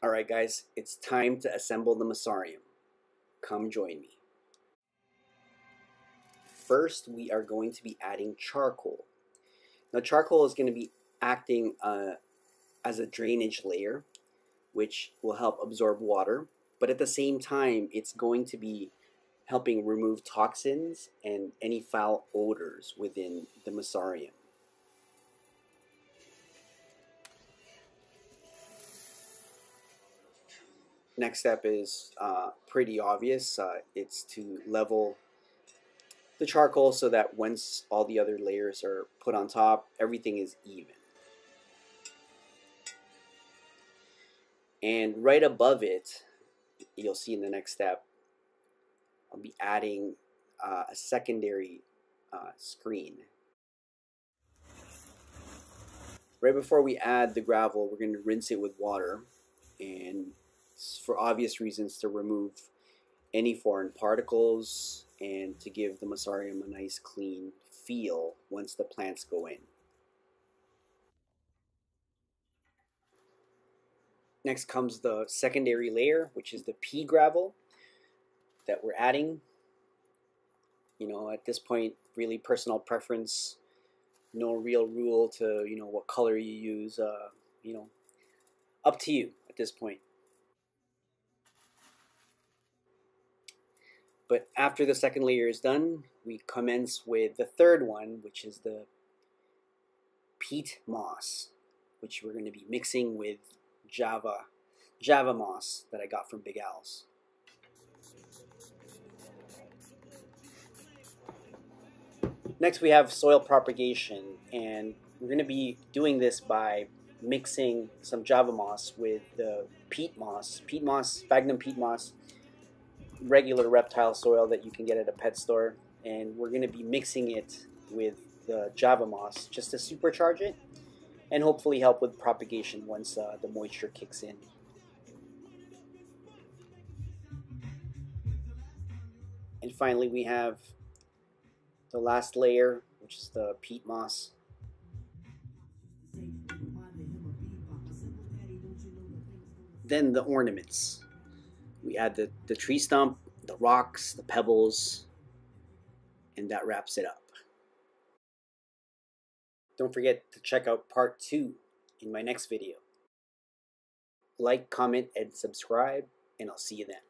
Alright guys, it's time to assemble the Mossarium. Come join me. First, we are going to be adding charcoal. Now charcoal is going to be acting as a drainage layer, which will help absorb water, but at the same time it's going to be helping remove toxins and any foul odors within the Mossarium. Next step is pretty obvious. It's to level the charcoal so that once all the other layers are put on top, everything is even. And right above it, you'll see in the next step, I'll be adding a secondary screen. Right before we add the gravel, we're going to rinse it with water, and for obvious reasons to remove any foreign particles and to give the Mossarium a nice clean feel once the plants go in. Next comes the secondary layer, which is the pea gravel that we're adding. You know, at this point, really personal preference. No real rule to, what color you use. Up to you at this point. But after the second layer is done, we commence with the third one, which is the peat moss, which we're going to be mixing with Java moss that I got from Big Al's. Next we have soil propagation, and we're going to be doing this by mixing some Java moss with the peat moss, sphagnum peat moss, regular reptile soil that you can get at a pet store, and we're going to be mixing it with the Java moss just to supercharge it and hopefully help with propagation once the moisture kicks in. And finally we have the last layer, which is the peat moss. Then the ornaments. We add the tree stump, the rocks, the pebbles, and that wraps it up. Don't forget to check out part 2 in my next video. Like, comment, and subscribe, and I'll see you then.